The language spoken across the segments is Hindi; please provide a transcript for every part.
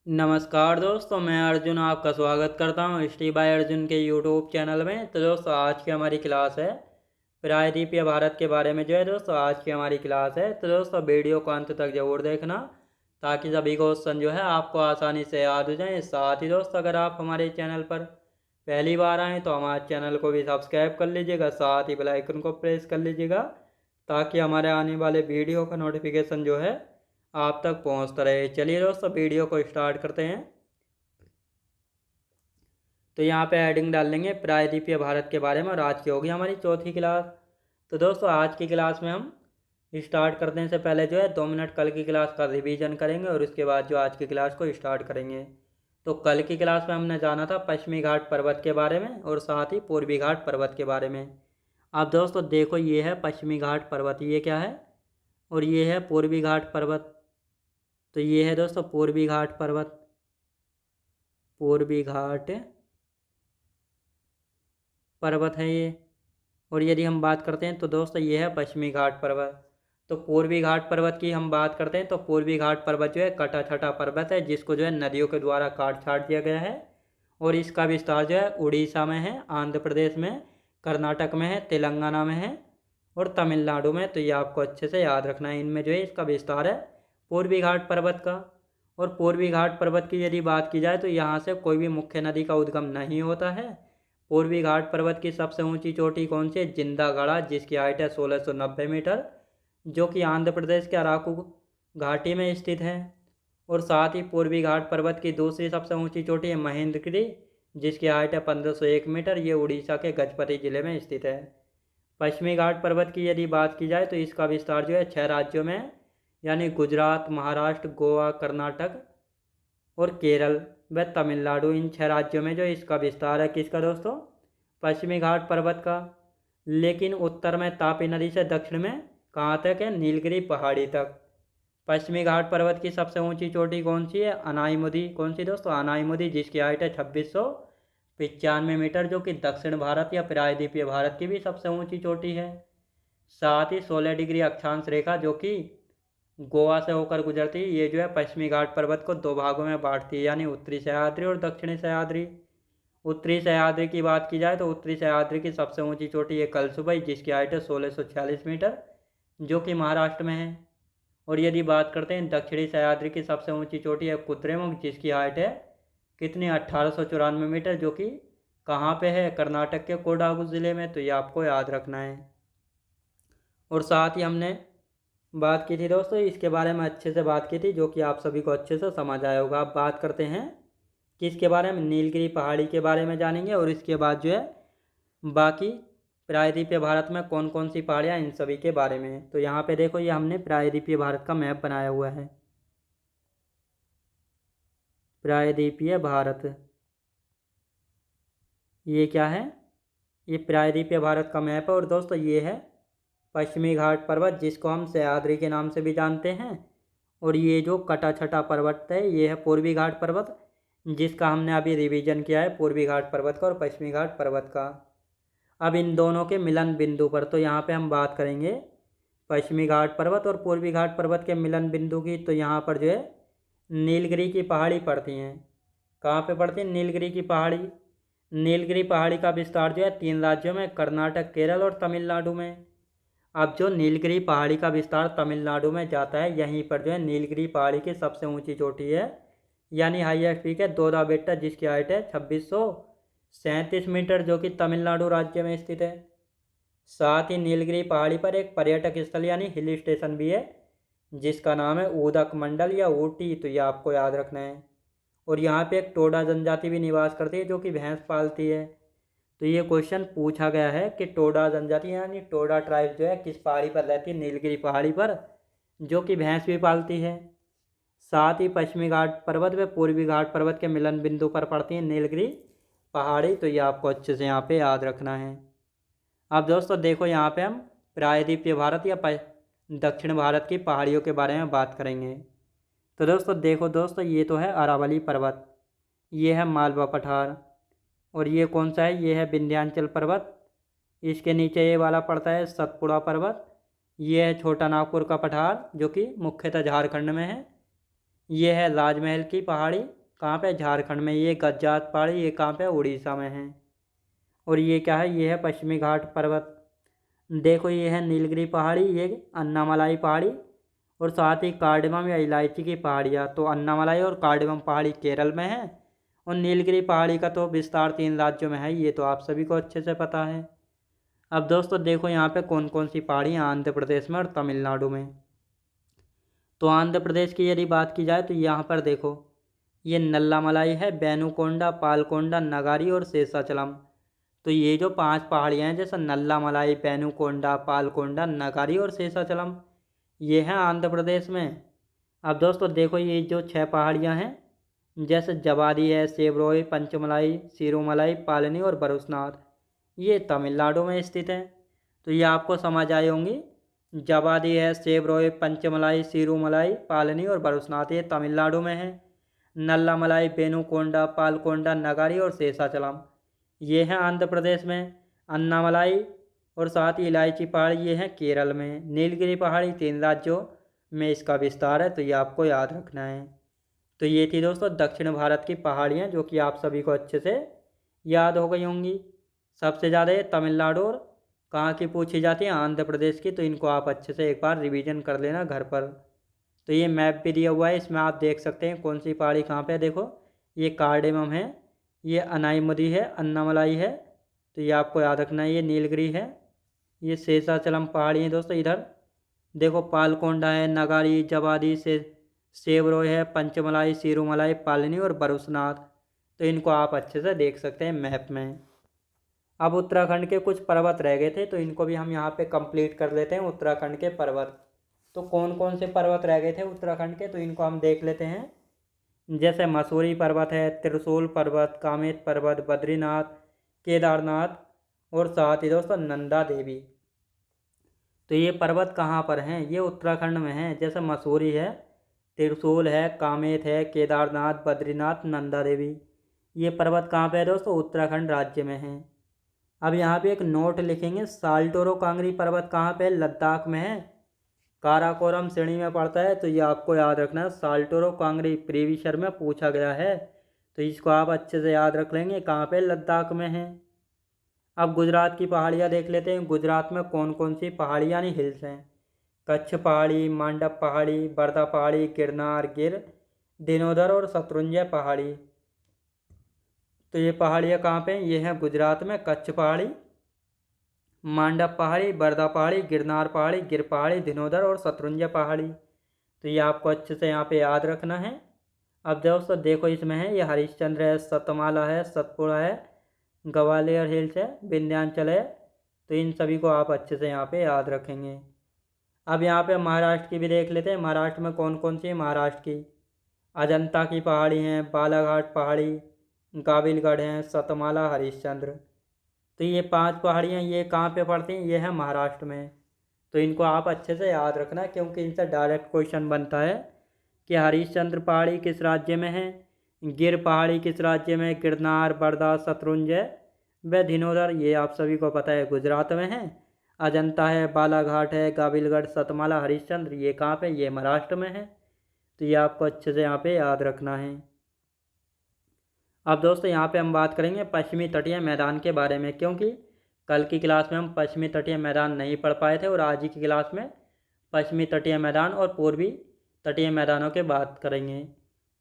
नमस्कार दोस्तों, मैं अर्जुन आपका स्वागत करता हूँ स्टी बाय अर्जुन के यूट्यूब चैनल में। तो दोस्तों आज की हमारी क्लास है प्रायद्वीपीय भारत के बारे में। जो है दोस्तों आज की हमारी क्लास है, तो दोस्तों वीडियो को अंत तक जरूर देखना ताकि सभी क्वेश्चन जो है आपको आसानी से याद हो जाएं। साथ ही दोस्तों अगर आप हमारे चैनल पर पहली बार आएँ तो हमारे चैनल को भी सब्सक्राइब कर लीजिएगा, साथ ही बेल आइकन को प्रेस कर लीजिएगा ताकि हमारे आने वाले वीडियो का नोटिफिकेशन जो है आप तक पहुंचता रहे। चलिए दोस्तों वीडियो को स्टार्ट करते हैं। तो यहाँ पे हेडिंग डाल लेंगे प्रायद्वीपीय भारत के बारे में, और आज की होगी हमारी चौथी क्लास। तो दोस्तों आज की क्लास में हम स्टार्ट करने से पहले जो है 2 मिनट कल की क्लास का रिवीजन करेंगे और उसके बाद जो आज की क्लास को स्टार्ट करेंगे। तो कल की क्लास में हमने जाना था पश्चिमी घाट पर्वत के बारे में और साथ ही पूर्वी घाट पर्वत के बारे में। अब दोस्तों देखो, ये है पश्चिमी घाट पर्वत, ये क्या है, और ये है पूर्वी घाट पर्वत। तो ये है दोस्तों पूर्वी घाट पर्वत, पूर्वी घाट पर्वत है ये। और यदि हम बात करते हैं तो दोस्तों ये है पश्चिमी घाट पर्वत। तो पूर्वी घाट पर्वत की हम बात करते हैं तो पूर्वी घाट पर्वत जो है कटा छटा पर्वत है, जिसको जो है नदियों के द्वारा काट छाट दिया गया है। और इसका विस्तार जो है उड़ीसा में है, आंध्र प्रदेश में, कर्नाटक में है, तेलंगाना में है और तमिलनाडु में। तो ये आपको अच्छे से याद रखना है, इनमें जो है इसका विस्तार है पूर्वी घाट पर्वत का। और पूर्वी घाट पर्वत की यदि बात की जाए तो यहाँ से कोई भी मुख्य नदी का उद्गम नहीं होता है। पूर्वी घाट पर्वत की सबसे ऊंची चोटी कौन सी है? जिंदागढ़ा, जिसकी हाइट है 1690 मीटर, जो कि आंध्र प्रदेश के अराकू घाटी में स्थित है। और साथ ही पूर्वी घाट पर्वत की दूसरी सबसे ऊंची चोटी है महेंद्रगिरी, जिसकी हाइट है 1501 मीटर, ये उड़ीसा के गजपति जिले में स्थित है। पश्चिमी घाट पर्वत की यदि बात की जाए तो इसका विस्तार जो है 6 राज्यों में, यानी गुजरात, महाराष्ट्र, गोवा, कर्नाटक और केरल व तमिलनाडु, इन 6 राज्यों में जो इसका विस्तार है। किसका दोस्तों? पश्चिमी घाट पर्वत का। लेकिन उत्तर में तापी नदी से दक्षिण में कहाँ तक है? नीलगिरी पहाड़ी तक। पश्चिमी घाट पर्वत की सबसे ऊंची चोटी कौन सी है? अनाईमुदी। कौन सी दोस्तों? अनाईमुदी, जिसकी हाइट है 2695 मीटर, जो कि दक्षिण भारत या प्रायद्वीपीय भारत की भी सबसे ऊंची चोटी है। साथ ही 16 डिग्री अक्षांश रेखा, जो कि गोवा से होकर गुजरती है, ये जो है पश्चिमी घाट पर्वत को 2 भागों में बांटती है, यानी उत्तरी सह्याद्री और दक्षिणी सह्याद्री। उत्तरी सह्याद्री की बात की जाए तो उत्तरी सह्याद्री की सबसे ऊंची चोटी है कलसुबई, जिसकी हाइट है 1646 मीटर, जो कि महाराष्ट्र में है। और यदि बात करते हैं दक्षिणी सह्याद्री की सबसे ऊंची चोटी है कुद्रेमुख, जिसकी हाइट है कितनी? 1894 मीटर, जो कि कहाँ पे है? कर्नाटक के कोडागु ज़िले में। तो ये आपको याद रखना है। और साथ ही हमने बात की थी दोस्तों, इसके बारे में अच्छे से बात की थी, जो कि आप सभी को अच्छे से समझ आया होगा। अब बात करते हैं किसके बारे में? नीलगिरी पहाड़ी के बारे में जानेंगे, और इसके बाद जो है बाकी प्रायद्वीपीय भारत में कौन कौन सी पहाड़ियाँ, इन सभी के बारे में। तो यहाँ पे देखो, ये हमने प्रायद्वीपीय भारत का मैप बनाया हुआ है। प्रायद्वीपीय भारत, ये क्या है? ये प्रायद्वीपीय भारत का मैप है। और दोस्तों ये है पश्चिमी घाट पर्वत, जिसको हम सह्याद्री के नाम से भी जानते हैं। और ये जो कटा छटा पर्वत है, ये है पूर्वी घाट पर्वत, जिसका हमने अभी रिवीजन किया है, पूर्वी घाट पर्वत का और पश्चिमी घाट पर्वत का। अब इन दोनों के मिलन बिंदु पर तो यहाँ पे हम बात करेंगे पश्चिमी घाट पर्वत और पूर्वी घाट पर्वत के मिलन बिंदु की। तो यहाँ पर जो है नीलगिरी की पहाड़ी पड़ती हैं। कहाँ पे पड़ती है? नीलगिरी की पहाड़ी। नीलगिरी पहाड़ी का विस्तार जो है 3 राज्यों में, कर्नाटक, केरल और तमिलनाडु में। अब जो नीलगिरी पहाड़ी का विस्तार तमिलनाडु में जाता है, यहीं पर जो है नीलगिरी पहाड़ी की सबसे ऊंची चोटी है, यानी हाईएस्ट पीक है दोदा बेट्टा, जिसकी हाइट है 2637 मीटर, जो कि तमिलनाडु राज्य में स्थित है। साथ ही नीलगिरी पहाड़ी पर एक पर्यटक स्थल यानी हिल स्टेशन भी है, जिसका नाम है ऊदक मंडल या ऊटी। तो ये आपको याद रखना है। और यहाँ पे एक टोडा जनजाति भी निवास करती है, जो कि भैंस पालती है। तो ये क्वेश्चन पूछा गया है कि टोडा जनजाति यानी टोडा ट्राइब जो है किस पहाड़ी पर रहती है? नीलगिरी पहाड़ी पर, जो कि भैंस भी पालती है। साथ ही पश्चिमी घाट पर्वत व पूर्वी घाट पर्वत के मिलन बिंदु पर पड़ती है नीलगिरी पहाड़ी। तो ये आपको अच्छे से यहाँ पे याद रखना है। अब दोस्तों देखो, यहाँ पे हम प्रायद्वीपीय भारत या दक्षिण भारत की पहाड़ियों के बारे में बात करेंगे। तो दोस्तों देखो दोस्तों, ये तो है अरावली पर्वत, ये है मालवा पठार, और ये कौन सा है? ये है विंध्याचल पर्वत। इसके नीचे ये वाला पड़ता है सतपुड़ा पर्वत। ये है छोटा नागपुर का पठार, जो कि मुख्यतः झारखंड में है। ये है राजमहल की पहाड़ी, कहाँ पे, झारखंड में। ये गज्जात पहाड़ी, ये कहाँ पे, उड़ीसा में है। और ये क्या है, ये है पश्चिमी घाट पर्वत। देखो ये है नीलगिरी पहाड़ी, ये अन्नामलाई पहाड़ी, और साथ ही कार्डमम या इलायची की पहाड़ियाँ। तो अन्नामलाई और कार्डमम पहाड़ी केरल में है, और नीलगिरी पहाड़ी का तो विस्तार 3 राज्यों में है, ये तो आप सभी को अच्छे से पता है। अब दोस्तों देखो यहाँ पे कौन कौन सी पहाड़ियाँ आंध्र प्रदेश में और तमिलनाडु में। तो आंध्र प्रदेश की यदि बात की जाए तो यहाँ पर देखो, ये नल्लामलाई है, बेनुकोंडा, पालकोंडा, नगारी और शेषाचलम। तो ये जो 5 पहाड़ियाँ हैं, जैसे नल्लामलाई, बेनुकोंडा, पालकोंडा, नगारी और शेषाचलम, ये हैं आंध्र प्रदेश में। अब दोस्तों देखो ये जो 6 पहाड़ियाँ हैं, जैसे जवादी है, सेवरोई, पंचमलाई, सिरुमलाई, पालनी और बरुसनाथ, ये तमिलनाडु में स्थित हैं। तो ये आपको समझ आई होंगी। जवादी है, सेवरोई, पंचमलाई, सिरुमलाई, पालनी और बरुसनाथ, ये तमिलनाडु में है। नल्लामलाई, बेनुकोंडा, पालकोंडा, नगारी और शेषाचलम, ये हैं आंध्र प्रदेश में। अन्नामलाई और साथ ही इलायची पहाड़ी, ये हैं केरल में। नीलगिरी पहाड़ी 3 राज्यों में इसका विस्तार है, तो ये आपको याद रखना है। तो ये थी दोस्तों दक्षिण भारत की पहाड़ियाँ, जो कि आप सभी को अच्छे से याद हो गई होंगी। सबसे ज़्यादा ये तमिलनाडु और कहाँ की पूछी जाती है, आंध्र प्रदेश की। तो इनको आप अच्छे से एक बार रिवीजन कर लेना घर पर। तो ये मैप भी दिया हुआ है, इसमें आप देख सकते हैं कौन सी पहाड़ी कहाँ पे है। देखो ये कार्डेमम है, ये अनाईमुदी है, अन्नामलाई है, तो ये आपको याद रखना है। ये नीलगिरी है, ये शेषाचलम पहाड़ी है दोस्तों। इधर देखो पालकोंडा है, नगारी, जवादी से सेवरोय है, पंचमलाई, सिरुमलाई, पालनी और बरुसनाथ। तो इनको आप अच्छे से देख सकते हैं मैप में। अब उत्तराखंड के कुछ पर्वत रह गए थे, तो इनको भी हम यहाँ पे कंप्लीट कर लेते हैं। उत्तराखंड के पर्वत, तो कौन कौन से पर्वत रह गए थे उत्तराखंड के, तो इनको हम देख लेते हैं। जैसे मसूरी पर्वत है, त्रिशूल पर्वत, कामेत पर्वत, बद्रीनाथ, केदारनाथ और साथ ही दोस्तों नंदा देवी। तो ये पर्वत कहाँ पर हैं, ये उत्तराखंड में हैं। जैसे मसूरी है, त्रिशूल है, कामेत है, केदारनाथ, बद्रीनाथ, नंदा देवी, ये पर्वत कहाँ पे है दोस्तों, उत्तराखंड राज्य में है। अब यहाँ पे एक नोट लिखेंगे, साल्टोरो कांगरी पर्वत कहाँ पे है, लद्दाख में है, काराकोरम श्रेणी में पड़ता है। तो ये आपको याद रखना है, साल्टोरो कांगरी प्रीवियस ईयर में पूछा गया है, तो इसको आप अच्छे से याद रख लेंगे, कहाँ पे, लद्दाख में है। अब गुजरात की पहाड़ियाँ देख लेते हैं। गुजरात में कौन कौन सी पहाड़ी यानी हिल्स हैं। कच्छ पहाड़ी, मांडव पहाड़ी, बरदा पहाड़ी, गिरनार गिर, दिनोदर और शत्रुंजय पहाड़ी। तो ये पहाड़ियाँ कहाँ पे हैं, ये हैं गुजरात में। कच्छ पहाड़ी, मांडव पहाड़ी, बरदा पहाड़ी, गिरनार पहाड़ी, गिर पहाड़ी, दिनोदर और शत्रुंजय पहाड़ी। तो ये आपको अच्छे से यहाँ पे याद रखना है। अब दोस्तों देखो इसमें है, ये हरिश्चंद्र है, सतमाला है, सतपुड़ा है, ग्वालियर हिल्स है, विंध्याचल है। तो इन सभी को आप अच्छे से यहाँ पे याद रखेंगे। अब यहाँ पे महाराष्ट्र की भी देख लेते हैं। महाराष्ट्र में कौन कौन सी है, महाराष्ट्र की अजंता की पहाड़ी हैं, बालाघाट पहाड़ी, गाविलगढ़ हैं, सतमाला, हरिश्चंद्र। तो ये 5 पहाड़ियाँ ये कहाँ पे पड़ती हैं, ये है महाराष्ट्र में। तो इनको आप अच्छे से याद रखना, क्योंकि इनसे डायरेक्ट क्वेश्चन बनता है कि हरिश्चंद्र पहाड़ी किस राज्य में है, गिर पहाड़ी किस राज्य में, गिरनार, बरदा, शत्रुंजय व दिनोदर, ये आप सभी को पता है गुजरात में है। अजंता है, बालाघाट है, गाविलगढ़, सतमाला, हरिश्चंद्र, ये कहाँ पे, ये महाराष्ट्र में है। तो ये आपको अच्छे से यहाँ पे याद रखना है। अब दोस्तों यहाँ पे हम बात करेंगे पश्चिमी तटीय मैदान के बारे में, क्योंकि कल की क्लास में हम पश्चिमी तटीय मैदान नहीं पढ़ पाए थे, और आज ही की क्लास में पश्चिमी तटीय मैदान और पूर्वी तटीय मैदानों के बात करेंगे।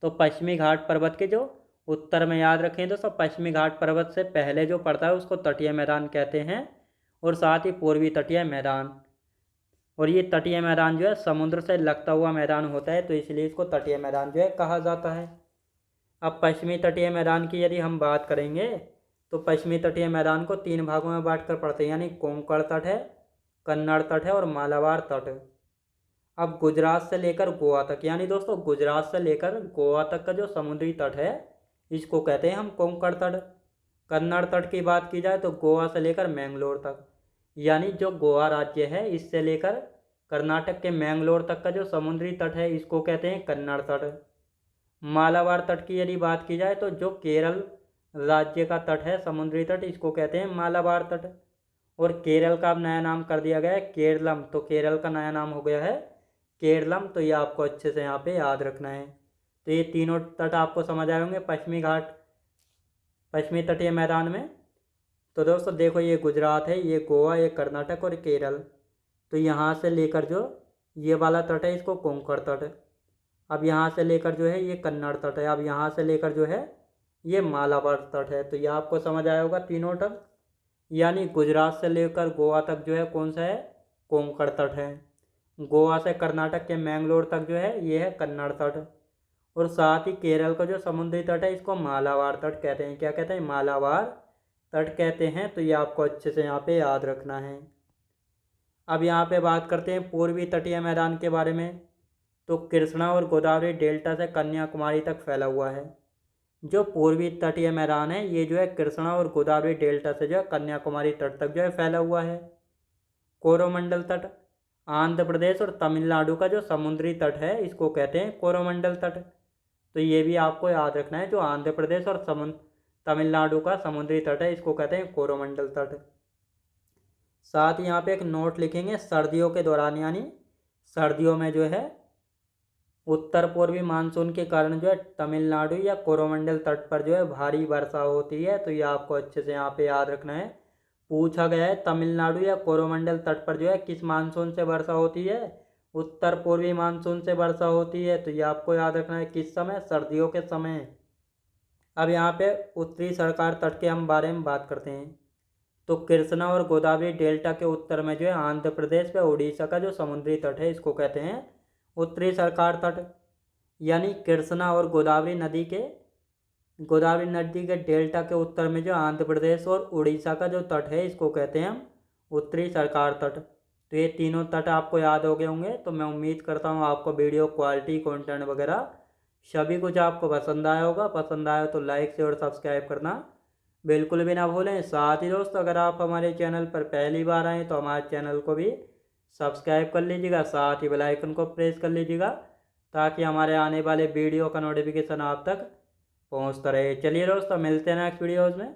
तो पश्चिमी घाट पर्वत के जो उत्तर में याद रखें दोस्तों, पश्चिमी घाट पर्वत से पहले जो पड़ता है उसको तटीय मैदान कहते हैं, और साथ ही पूर्वी तटीय मैदान। और ये तटीय मैदान जो है समुद्र से लगता हुआ मैदान होता है, तो इसलिए इसको तटीय मैदान जो है कहा जाता है। अब पश्चिमी तटीय मैदान की यदि हम बात करेंगे, तो पश्चिमी तटीय मैदान को 3 भागों में बांट कर पढ़ते हैं, यानी कोंकण तट है, कन्नड़ तट है और मालाबार तट। अब गुजरात से लेकर गोवा तक, यानी दोस्तों गुजरात से लेकर गोवा तक का जो समुद्री तट है, इसको कहते हैं हम कोंकण तट। कन्नड़ तट की बात की जाए तो गोवा से लेकर मैंगलोर तक, यानी जो गोवा राज्य है इससे लेकर कर्नाटक के मैंगलोर तक का जो समुद्री तट है, इसको कहते हैं कन्नड़ तट। मालाबार तट की यदि बात की जाए तो जो केरल राज्य का तट है, समुद्री तट, इसको कहते हैं मालाबार तट। और केरल का अब नया नाम कर दिया गया है केरलम, तो केरल का नया नाम हो गया है केरलम। तो ये आपको अच्छे से यहाँ पे याद रखना है। तो ये तीनों तट आपको समझ आए होंगे पश्चिमी तटीय मैदान में। तो दोस्तों देखो, ये गुजरात है, ये गोवा, ये कर्नाटक और केरल। तो यहाँ से लेकर जो ये वाला तट है इसको कोंकण तट, अब यहाँ से लेकर जो है ये कन्नड़ तट है, अब यहाँ से लेकर जो है ये मालाबार तट है। तो ये आपको समझ आया होगा तीनों तट। यानी गुजरात से लेकर गोवा तक जो है कौन सा है, कोंकण तट है। गोवा से कर्नाटक के मैंगलोर तक जो है ये है कन्नड़ तट। और साथ ही केरल का जो समुद्री तट है इसको मालाबार तट कहते हैं। क्या कहते हैं, मालाबार तट कहते हैं। तो ये आपको अच्छे से यहाँ पे याद रखना है। अब यहाँ पे बात करते हैं पूर्वी तटीय मैदान के बारे में। तो कृष्णा और गोदावरी डेल्टा से कन्याकुमारी तक फैला हुआ है। जो पूर्वी तटीय मैदान है ये जो है कृष्णा और गोदावरी डेल्टा से जो है कन्याकुमारी तट तक जो है फैला हुआ है। कोरोमंडल तट आंध्र प्रदेश और तमिलनाडु का जो समुद्री तट है इसको कहते हैं कोरोमंडल तट। तो ये भी आपको याद रखना है, जो आंध्र प्रदेश और तमिलनाडु का समुद्री तट है इसको कहते हैं कोरोमंडल तट। साथ ही यहाँ पे एक नोट लिखेंगे, सर्दियों के दौरान यानी सर्दियों में जो है उत्तर पूर्वी मानसून के कारण जो है तमिलनाडु या कोरोमंडल तट पर जो है भारी वर्षा होती है। तो ये आपको अच्छे से यहाँ पे याद रखना है। पूछा गया है तमिलनाडु या कोरोमंडल तट पर जो है किस मानसून से वर्षा होती है, उत्तर पूर्वी मानसून से वर्षा होती है। तो ये आपको याद रखना है, किस समय, सर्दियों के समय। अब यहाँ पे उत्तरी सरकार तट के हम बारे में बात करते हैं। तो कृष्णा और गोदावरी डेल्टा के उत्तर में जो है आंध्र प्रदेश व उड़ीसा का जो समुद्री तट है इसको कहते हैं उत्तरी सरकार तट। यानी कृष्णा और गोदावरी नदी के डेल्टा के उत्तर में जो आंध्र प्रदेश और उड़ीसा का जो तट है इसको कहते हैं हम उत्तरी सरकार तट। तो ये तीनों तट आपको याद हो गए होंगे। तो मैं उम्मीद करता हूँ आपको वीडियो क्वालिटी, कंटेंट वगैरह सभी कुछ आपको पसंद आया होगा। पसंद आया तो लाइक शेयर और सब्सक्राइब करना बिल्कुल भी ना भूलें। साथ ही दोस्तों, अगर आप हमारे चैनल पर पहली बार आएँ तो हमारे चैनल को भी सब्सक्राइब कर लीजिएगा, साथ ही बेल आइकन को प्रेस कर लीजिएगा ताकि हमारे आने वाले वीडियो का नोटिफिकेशन आप तक पहुंचता रहे। चलिए दोस्तों, मिलते हैं नेक्स्ट वीडियोज़ में।